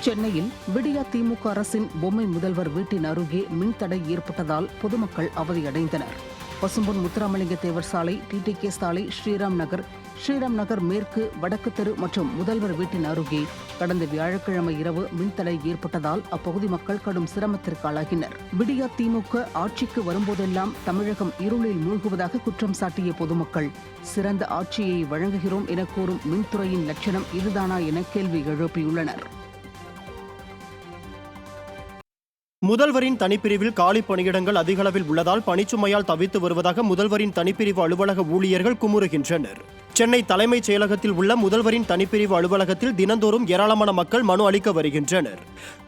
சென்னையில் விடியா திமுக அரசின் பொம்மை முதல்வர் வீட்டின் அருகே மின்தடை ஏற்பட்டதால் பொதுமக்கள் அவதியடைந்தனர். பசும்பொன் முத்துராமலிங்க தேவர் சாலை, டிடிகே சாலை, ஸ்ரீராம் நகர் மேற்கு, வடக்கு தெரு மற்றும் முதல்வர் வீட்டின் அருகே கடந்த வியாழக்கிழமை இரவு மின்தடை ஏற்பட்டதால் அப்பகுதி மக்கள் கடும் சிரமத்திற்கு ஆளாகினர். விடியா திமுக ஆட்சிக்கு வரும்போதெல்லாம் தமிழகம் இருளில் மூழ்குவதாக குற்றம் சாட்டிய பொதுமக்கள் சிறந்த ஆட்சியை வழங்குகிறோம் என கூறும் மின்துறையின் லட்சணம் இதுதானா என கேள்வி எழுப்பியுள்ளனர். முதல்வரின் தனிப்பிரிவில் காலி பணியிடங்கள் அதிகளவில் உள்ளதால் பணிச்சுமையால் தவித்து வருவதாக முதல்வரின் தனிப்பிரிவு அலுவலக ஊழியர்கள் குமுறுகின்றனர். சென்னை தலைமைச் செயலகத்தில் உள்ள முதல்வரின் தனிப்பிரிவு அலுவலகத்தில் தினந்தோறும் ஏராளமான மக்கள் மனு அளிக்க வருகின்றனர்.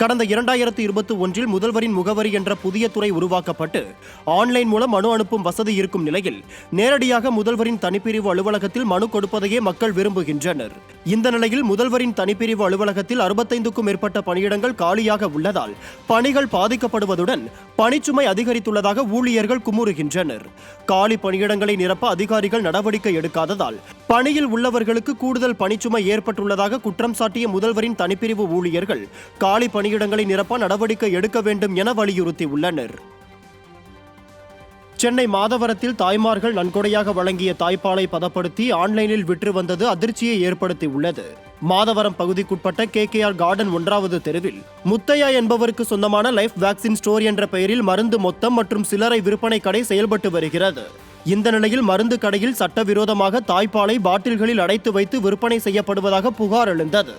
கடந்த 2021 முதல்வரின் முகவரி என்ற புதிய துறை உருவாக்கப்பட்டு ஆன்லைன் மூலம் மனு அனுப்பும் வசதி இருக்கும் நிலையில் நேரடியாக முதல்வரின் தனிப்பிரிவு அலுவலகத்தில் மனு கொடுப்பதையே மக்கள் விரும்புகின்றனர். இந்த நிலையில் முதல்வரின் தனிப்பிரிவு அலுவலகத்தில் 65க்கும் மேற்பட்ட பணியிடங்கள் காலியாக உள்ளதால் பணிகள் பாதிக்கப்படுவதுடன் பணிச்சுமை அதிகரித்துள்ளதாக ஊழியர்கள் குமுறுகின்றனர். காலி பணியிடங்களை நிரப்ப அதிகாரிகள் நடவடிக்கை எடுக்காததால் பணியில் உள்ளவர்களுக்கு கூடுதல் பணிச்சுமை ஏற்பட்டுள்ளதாக குற்றம் சாட்டிய முதல்வரின் தனிப்பிரிவு ஊழியர்கள் காலி பணியிடங்களை நிரப்ப நடவடிக்கை எடுக்க வேண்டும் என வலியுறுத்தியுள்ளனர். சென்னை மாதவரத்தில் தாய்மார்கள் நன்கொடையாக வழங்கிய தாய்ப்பாலை பதப்படுத்தி ஆன்லைனில் விற்று வந்தது அதிர்ச்சியை ஏற்படுத்தியுள்ளது. மாதவரம் பகுதிக்குட்பட்ட KKR கார்டன் 1வது தெருவில் முத்தையா என்பவருக்கு சொந்தமான லைஃப் வேக்சின் ஸ்டோர் என்ற பெயரில் மருந்து மொத்தம் மற்றும் சில்லறை விற்பனை கடை செயல்பட்டு வருகிறது. இந்த நிலையில் மருந்து கடையில் சட்டவிரோதமாக தாய்ப்பாலை பாட்டில்களில் அடைத்து வைத்து விற்பனை செய்யப்படுவதாக புகார் எழுந்தது.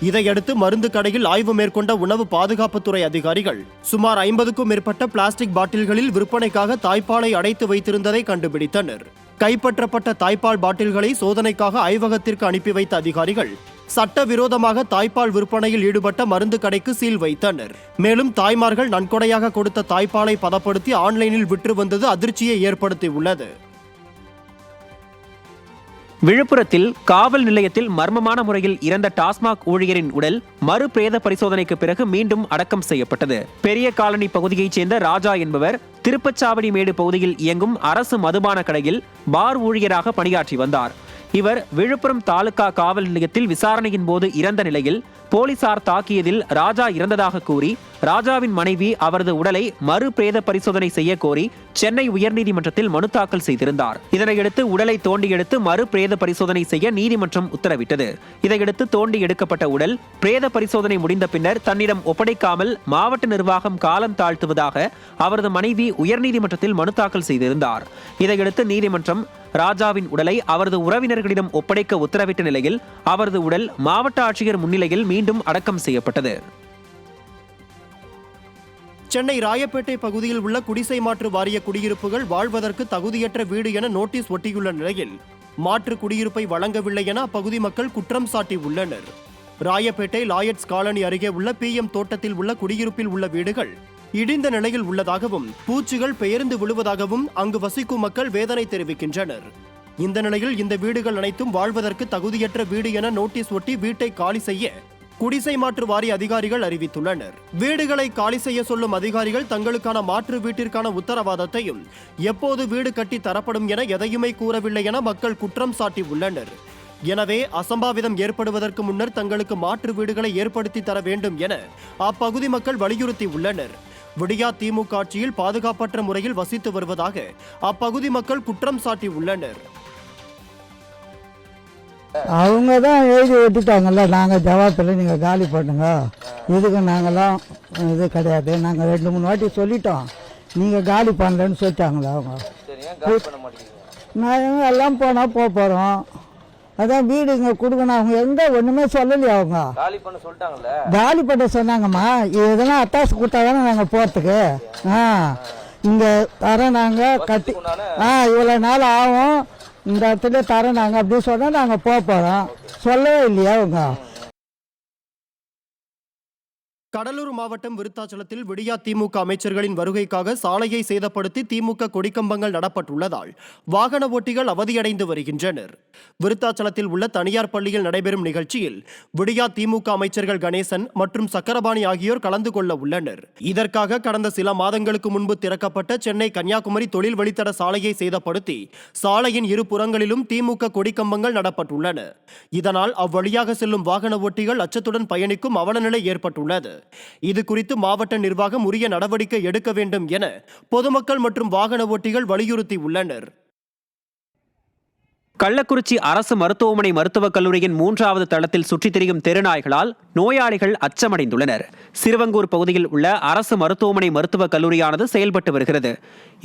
இதையடுத்து மருந்து கடையில் ஆய்வு மேற்கொண்ட உணவு பாதுகாப்புத்துறை அதிகாரிகள் சுமார் 50க்கும் மேற்பட்ட பிளாஸ்டிக் பாட்டில்களில் விற்பனைக்காக தாய்ப்பாலை அடைத்து வைத்திருந்ததை கண்டுபிடித்தனர். கைப்பற்றப்பட்ட தாய்ப்பால் பாட்டில்களை சோதனைக்காக ஆய்வகத்திற்கு அனுப்பி வைத்த அதிகாரிகள் சட்டவிரோதமாக தாய்ப்பால் விற்பனையில் ஈடுபட்ட மருந்து கடைக்கு சீல் வைத்தனர். மேலும் தாய்மார்கள் நன்கொடையாக கொடுத்த தாய்ப்பாலை பதப்படுத்தி ஆன்லைனில் விற்று வந்தது அதிர்ச்சியை ஏற்படுத்தியுள்ளது. விழுப்புரத்தில் காவல் நிலையத்தில் மர்மமான முறையில் இறந்த டாஸ்மாக் ஊழியரின் உடல் மறு பிரேத பரிசோதனைக்கு பிறகு மீண்டும் அடக்கம் செய்யப்பட்டது. பெரிய காலனி பகுதியைச் சேர்ந்த ராஜா என்பவர் திருப்பச்சாவடி மேடு பகுதியில் இயங்கும் அரசு மதுபான கடையில் பார் ஊழியராக பணியாற்றி வந்தார். இவர் விழுப்புரம் தாலுகா காவல் நிலையத்தில் விசாரணையின் போது இறந்த நிலையில் போலீசார் தாக்கியதில் ராஜா இறந்ததாக கூறி ராஜாவின் மனைவி அவரது உடலை மறு பிரேத பரிசோதனை செய்ய கோரி சென்னை உயர்நீதிமன்றத்தில் மனு தாக்கல் செய்திருந்தார். இதனையடுத்து உடலை தோண்டி எடுத்து மறு பிரேத பரிசோதனை செய்ய நீதிமன்றம் உத்தரவிட்டது. இதையடுத்து தோண்டி எடுக்கப்பட்ட உடல் பிரேத பரிசோதனை முடிந்த பின்னர் தன்னிடம் ஒப்படைக்காமல் மாவட்ட நிர்வாகம் காலம் தாழ்த்துவதாக அவரது மனைவி உயர்நீதிமன்றத்தில் மனு தாக்கல் செய்திருந்தார். இதையடுத்து நீதிமன்றம் ராஜாவின் உடலை அவரது உறவினர்களிடம் ஒப்படைக்க உத்தரவிட்ட நிலையில் அவரது உடல் மாவட்ட ஆட்சியர் முன்னிலையில் மீண்டும் அடக்கம் செய்யப்பட்டது. சென்னை ராயப்பேட்டை பகுதியில் உள்ள குடிசை மாற்று வாரிய குடியிருப்புகள் வாழ்வதற்கு தகுதியற்ற வீடு என நோட்டீஸ் ஒட்டியுள்ள நிலையில் மாற்று குடியிருப்பை வழங்கவில்லை என அப்பகுதி மக்கள் குற்றம் சாட்டியுள்ளனர். ராயப்பேட்டை லாயட்ஸ் காலனி அருகே உள்ள PM தோட்டத்தில் உள்ள குடியிருப்பில் உள்ள வீடுகள் இடிந்த நிலையில் உள்ளதாகவும் பூச்சிகள் பெயர்ந்து விழுவதாகவும் அங்கு வசிக்கும் மக்கள் வேதனை தெரிவிக்கின்றனர். இந்த நிலையில் இந்த வீடுகள் அனைத்தும் வாழ்வதற்கு தகுதியற்ற வீடு என நோட்டீஸ் ஒட்டி வீட்டை காலி செய்ய குடிசை மாற்று வாரிய அதிகாரிகள் அறிவித்துள்ளனர். வீடுகளை காலி செய்ய சொல்லும் அதிகாரிகள் தங்களுக்கான மாற்று வீட்டிற்கான உத்தரவாதத்தையும் எப்போது வீடு கட்டி தரப்படும் என எதையுமே கூறவில்லை என மக்கள் குற்றம் சாட்டியுள்ளனர். எனவே அசம்பாவிதம் ஏற்படுவதற்கு முன்னர் தங்களுக்கு மாற்று வீடுகளை ஏற்படுத்தி தர வேண்டும் என அப்பகுதி மக்கள் வலியுறுத்தி உள்ளனர். விடியா திமுக ஆட்சியில் பாதுகாப்பற்ற முறையில் வசித்து வருவதாக அப்பகுதி மக்கள் குற்றம் சாட்டியுள்ளனர். அவங்க தான் எழுதி விட்டுட்டாங்கல்ல, நாங்கள் ஜவாத்தில் நீங்கள் காலி பண்ணுங்க, இதுக்கு நாங்களாம் இது கிடையாது, நாங்கள் 2-3 வாட்டி சொல்லிட்டோம், நீங்கள் காலி பண்ணலன்னு சொல்லிட்டாங்களா அவங்க. நான் எல்லாம் போனால் போகிறோம், அதான் வீடு இங்கே கொடுக்கணும், அவங்க எங்கே ஒன்றுமே சொல்லலையா, அவங்க காலி பண்ண சொன்னாங்கம்மா. இதெல்லாம் அத்தாசு கொடுத்தா தானே நாங்கள் போகிறதுக்கு. இங்கே தரோம் நாங்கள் கட்டி இவ்வளோ நாள் ஆகும், இந்த இடத்துல தரோம் நாங்கள் அப்படின்னு சொன்னால் நாங்கள் போகிறோம். சொல்லவே இல்லையா அவங்க. கடலூர் மாவட்டம் விருத்தாச்சலத்தில் விடியா திமுக அமைச்சர்களின் வருகைக்காக சாலையை சேதப்படுத்தி திமுக கொடிக்கம்பங்கள் நடப்பட்டுள்ளதால் வாகன ஓட்டிகள் அவதியடைந்து வருகின்றனர். விருத்தாச்சலத்தில் உள்ள தனியார் பள்ளியில் நடைபெறும் நிகழ்ச்சியில் விடியா திமுக அமைச்சர்கள் கணேசன் மற்றும் சக்கரபாணி ஆகியோர் கலந்து கொள்ள உள்ளனர். இதற்காக கடந்த சில மாதங்களுக்கு முன்பு திறக்கப்பட்ட சென்னை கன்னியாகுமரி தொழில் வழித்தட சாலையை சேதப்படுத்தி சாலையின் இரு புறங்களிலும் திமுக கொடிக்கம்பங்கள் நடப்பட்டுள்ளன. இதனால் அவ்வழியாக செல்லும் வாகன ஓட்டிகள் அச்சத்துடன் பயணிக்கும் அவலநிலை ஏற்பட்டுள்ளது. இது குறித்து மாவட்ட நிர்வாகம் உரிய நடவடிக்கை எடுக்க வேண்டும் என பொதுமக்கள் மற்றும் வாகன ஓட்டிகள் வலியுறுத்தி உள்ளனர். கள்ளக்குறிச்சி அரசு மருத்துவமனை மருத்துவக் கல்லூரியின் 3வது தளத்தில் சுற்றித் திரியும் தெருநாய்களால் நோயாளிகள் அச்சமடைந்துள்ளனர். சிறுவங்கூர் பகுதியில் உள்ள அரசு மருத்துவமனை மருத்துவக் கல்லூரியானது செயல்பட்டு வருகிறது.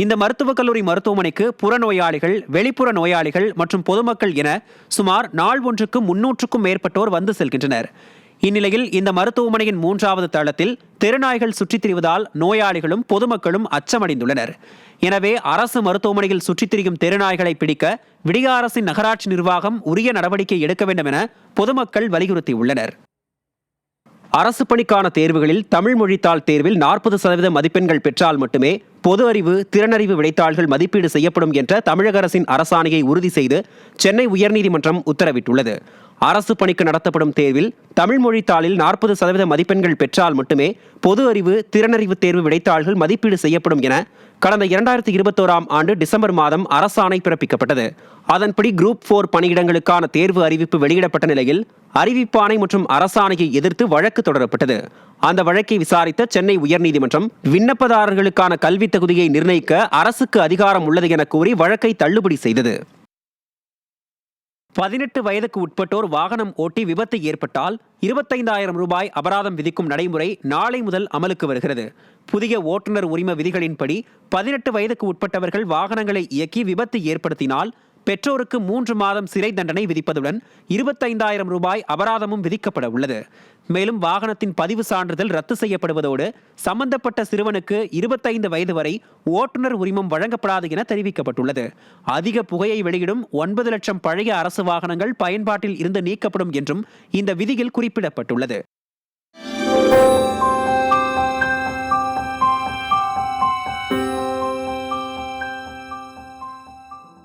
இந்த மருத்துவக் கல்லூரி மருத்துவமனைக்கு புறநோயாளிகள், வெளிப்புற நோயாளிகள் மற்றும் பொதுமக்கள் என சுமார் நாள் ஒன்றுக்கு 300க்கும் மேற்பட்டோர் வந்து செல்கின்றனர். இந்நிலையில் இந்த மருத்துவமனையின் 3வது தளத்தில் தெருநாய்கள் சுற்றித் திரிவதால் நோயாளிகளும் பொதுமக்களும் அச்சமடைந்துள்ளனர். எனவே அரசு மருத்துவமனையில் சுற்றித் திரியும் தெருநாய்களை பிடிக்க விடியா அரசின் நகராட்சி நிர்வாகம் உரிய நடவடிக்கை எடுக்க வேண்டும் என பொதுமக்கள் வலியுறுத்தியுள்ளனர். அரசு பணிக்கான தேர்வுகளில் தமிழ் மொழித்தாள் தேர்வில் 40% மதிப்பெண்கள் பெற்றால் மட்டுமே பொது அறிவு, திறனறிவு விடைத்தாள்கள் மதிப்பீடு செய்யப்படும் என்ற தமிழக அரசின் அரசாணையை உறுதி செய்து சென்னை உயர்நீதிமன்றம் உத்தரவிட்டுள்ளது. அரசு பணிக்கு நடத்தப்படும் தேர்வில் தமிழ் மொழித்தாளில் 40% மதிப்பெண்கள் பெற்றால் மட்டுமே பொது அறிவு, திறனறிவு தேர்வு விடைத்தாள்கள் மதிப்பீடு செய்யப்படும் என கடந்த 2021ஆம் ஆண்டு டிசம்பர் மாதம் அரசாணை பிறப்பிக்கப்பட்டது. அதன்படி குரூப் 4 பணியிடங்களுக்கான தேர்வு அறிவிப்பு வெளியிடப்பட்ட நிலையில் அறிவிப்பாணை மற்றும் அரசாணையை எதிர்த்து வழக்கு தொடரப்பட்டது. அந்த வழக்கை விசாரித்த சென்னை உயர்நீதிமன்றம் விண்ணப்பதாரர்களுக்கான கல்வி தகுதியை நிர்ணயிக்க அரசுக்கு அதிகாரம் உள்ளது என கூறி வழக்கை தள்ளுபடி செய்தது. 18 வயதுக்கு உட்பட்டோர் வாகனம் ஓட்டி விபத்து ஏற்பட்டால் 25,000 ரூபாய் அபராதம் விதிக்கும் நடைமுறை நாளை முதல் அமலுக்கு வருகிறது. புதிய ஓட்டுநர் உரிம விதிகளின்படி 18 வயதுக்கு உட்பட்டவர்கள் வாகனங்களை இயக்கி விபத்து ஏற்படுத்தினால் பெற்றோருக்கு 3 மாதம் சிறை தண்டனை விதிப்பதுடன் 25,000 ரூபாய் அபராதமும் விதிக்கப்பட உள்ளது. மேலும் வாகனத்தின் பதிவு சான்றிதழ் ரத்து செய்யப்படுவதோடு சம்பந்தப்பட்ட சிறுவனுக்கு 25 வயது வரை ஓட்டுநர் உரிமம் வழங்கப்படாது என தெரிவிக்கப்பட்டுள்ளது. அதிக புகையை வெளியிடும் 9 லட்சம் பழைய அரசு வாகனங்கள் பயன்பாட்டில் இருந்து நீக்கப்படும் என்றும் இந்த விதியில் குறிப்பிடப்பட்டுள்ளது.